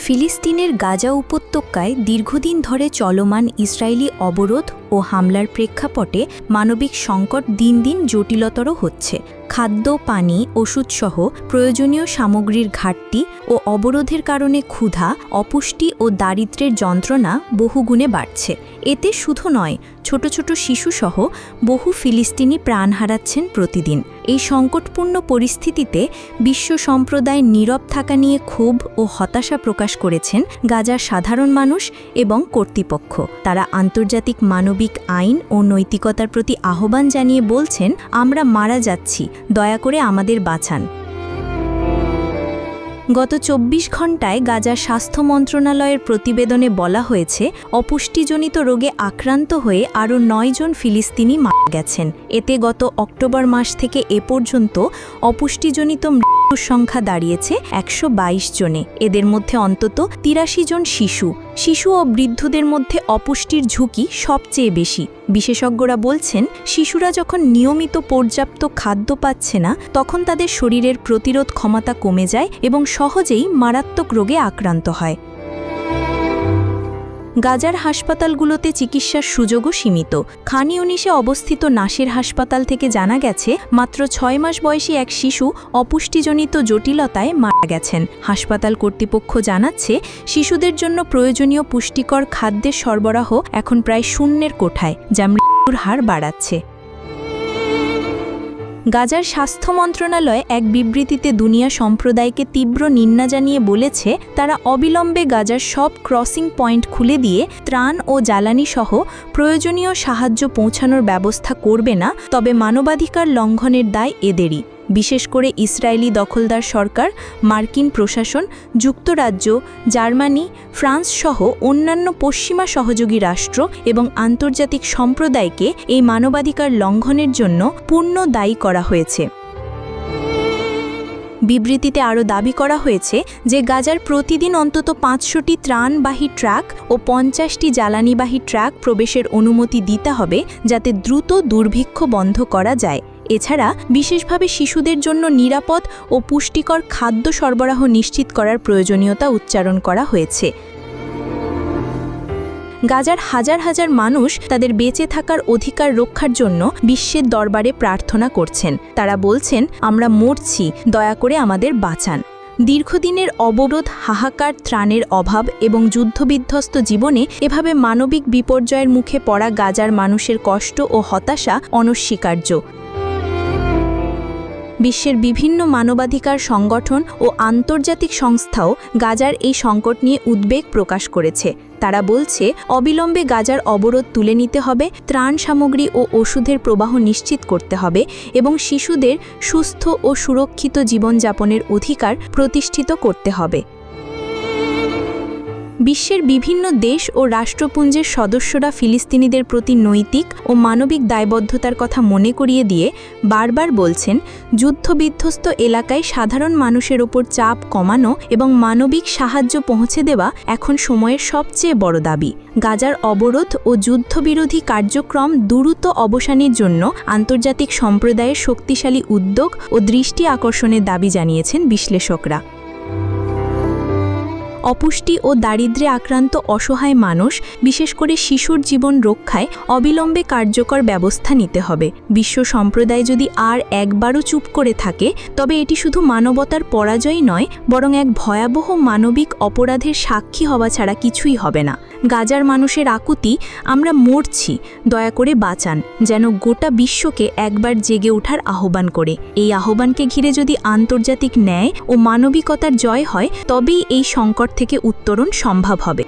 ফিলিস্তিনের গাজা উপত্যকায় দীর্ঘদিন ধরে চলমান ইসরায়েলি অবরোধ ও হামলার প্রেক্ষাপটে মানবিক সংকট দিন দিন জটিলতর হচ্ছে। খাদ্য, পানি, ওষুধসহ প্রয়োজনীয় সামগ্রীর ঘাটতি ও অবরোধের কারণে ক্ষুধা, অপুষ্টি ও দারিদ্র্যের যন্ত্রণা বহুগুণে বাড়ছে। এতে শুধু নয়, ছোট ছোট শিশুসহ বহু ফিলিস্তিনি প্রাণ হারাচ্ছেন প্রতিদিন। এই সংকটপূর্ণ পরিস্থিতিতে বিশ্ব সম্প্রদায় নীরব থাকা নিয়ে ক্ষোভ ও হতাশা প্রকাশ করেছেন গাজার সাধারণ মানুষ এবং কর্তৃপক্ষ। তারা আন্তর্জাতিক মানবিক আইন ও নৈতিকতার প্রতি আহ্বান জানিয়ে বলছেন, আমরা মারা যাচ্ছি, দয়া করে আমাদের বাঁচান। গত ২৪ ঘণ্টায় গাজার স্বাস্থ্য মন্ত্রণালয়ের প্রতিবেদনে বলা হয়েছে, অপুষ্টিজনিত রোগে আক্রান্ত হয়ে আরও ৯ জন ফিলিস্তিনি মারা গেছেন। এতে গত অক্টোবর মাস থেকে এ পর্যন্ত অপুষ্টিজনিত মৃত্যুর সংখ্যা দাঁড়িয়েছে ১২২ জনে। এদের মধ্যে অন্তত ৮৩ জন শিশু ও বৃদ্ধদের মধ্যে অপুষ্টির ঝুঁকি সবচেয়ে বেশি। বিশেষজ্ঞরা বলছেন, শিশুরা যখন নিয়মিত পর্যাপ্ত খাদ্য পাচ্ছে না, তখন তাদের শরীরের প্রতিরোধ ক্ষমতা কমে যায় এবং সহজেই মারাত্মক রোগে আক্রান্ত হয়। গাজার হাসপাতালগুলোতে চিকিৎসার সুযোগও সীমিত। খান ইউনিসে অবস্থিত নাসের হাসপাতাল থেকে জানা গেছে, মাত্র ৬ মাস বয়সী এক শিশু অপুষ্টিজনিত জটিলতায় মারা গেছেন। হাসপাতাল কর্তৃপক্ষ জানাচ্ছে, শিশুদের জন্য প্রয়োজনীয় পুষ্টিকর খাদ্যের সরবরাহ এখন প্রায় শূন্যের কোঠায়, যা মৃত্যুর হার বাড়াচ্ছে। গাজার স্বাস্থ্য মন্ত্রণালয় এক বিবৃতিতে দুনিয়া সম্প্রদায়কে তীব্র নিন্দা জানিয়ে বলেছে, তারা অবিলম্বে গাজার সব ক্রসিং পয়েন্ট খুলে দিয়ে ত্রাণ ও জ্বালানি সহ প্রয়োজনীয় সাহায্য পৌঁছানোর ব্যবস্থা করবে না, তবে মানবাধিকার লঙ্ঘনের দায় এদেরই। বিশেষ করে ইসরায়েলি দখলদার সরকার, মার্কিন প্রশাসন, যুক্তরাজ্য, জার্মানি, ফ্রান্স সহ অন্যান্য পশ্চিমা সহযোগী রাষ্ট্র এবং আন্তর্জাতিক সম্প্রদায়কে এই মানবাধিকার লঙ্ঘনের জন্য পূর্ণ দায়ী করা হয়েছে। বিবৃতিতে আরও দাবি করা হয়েছে যে গাজার প্রতিদিন অন্তত ৫০০টি ত্রাণবাহী ট্রাক ও ৫০টি জ্বালানিবাহী ট্রাক প্রবেশের অনুমতি দিতে হবে, যাতে দ্রুত দুর্ভিক্ষ বন্ধ করা যায়। এছাড়া বিশেষভাবে শিশুদের জন্য নিরাপদ ও পুষ্টিকর খাদ্য সরবরাহ নিশ্চিত করার প্রয়োজনীয়তা উচ্চারণ করা হয়েছে। গাজার হাজার হাজার মানুষ তাদের বেঁচে থাকার অধিকার রক্ষার জন্য বিশ্বের দরবারে প্রার্থনা করছেন। তারা বলছেন, আমরা মরছি, দয়া করে আমাদের বাঁচান। দীর্ঘদিনের অবরোধ, হাহাকার, ত্রাণের অভাব এবং যুদ্ধবিধ্বস্ত জীবনে এভাবে মানবিক বিপর্যয়ের মুখে পড়া গাজার মানুষের কষ্ট ও হতাশা অনস্বীকার্য। বিশ্বের বিভিন্ন মানবাধিকার সংগঠন ও আন্তর্জাতিক সংস্থাও গাজার এই সংকট নিয়ে উদ্বেগ প্রকাশ করেছে। তারা বলছে, অবিলম্বে গাজার অবরোধ তুলে নিতে হবে, ত্রাণ সামগ্রী ও ওষুধের প্রবাহ নিশ্চিত করতে হবে এবং শিশুদের সুস্থ ও সুরক্ষিত জীবনযাপনের অধিকার প্রতিষ্ঠিত করতে হবে। বিশ্বের বিভিন্ন দেশ ও রাষ্ট্রপুঞ্জের সদস্যরা ফিলিস্তিনিদের প্রতি নৈতিক ও মানবিক দায়বদ্ধতার কথা মনে করিয়ে দিয়ে বারবার বলছেন, যুদ্ধবিধ্বস্ত এলাকায় সাধারণ মানুষের ওপর চাপ কমানো এবং মানবিক সাহায্য পৌঁছে দেওয়া এখন সময়ের সবচেয়ে বড় দাবি। গাজার অবরোধ ও যুদ্ধবিরোধী কার্যক্রম দ্রুত অবসানের জন্য আন্তর্জাতিক সম্প্রদায়ের শক্তিশালী উদ্যোগ ও দৃষ্টি আকর্ষণের দাবি জানিয়েছেন বিশ্লেষকরা। অপুষ্টি ও দারিদ্র্যে আক্রান্ত অসহায় মানুষ, বিশেষ করে শিশুর জীবন রক্ষায় অবিলম্বে কার্যকর ব্যবস্থা নিতে হবে। বিশ্ব সম্প্রদায় যদি আর একবারও চুপ করে থাকে, তবে এটি শুধু মানবতার পরাজয় নয়, বরং এক ভয়াবহ মানবিক অপরাধের সাক্ষী হওয়া ছাড়া কিছুই হবে না। গাজার মানুষের আকুতি, আমরা মরছি, দয়া করে বাঁচান, যেন গোটা বিশ্বকে একবার জেগে ওঠার আহ্বান করে। এই আহ্বানকে ঘিরে যদি আন্তর্জাতিক ন্যায় ও মানবিকতার জয় হয়, তবেই এই সংকট থেকে উত্তরণ সম্ভব হবে।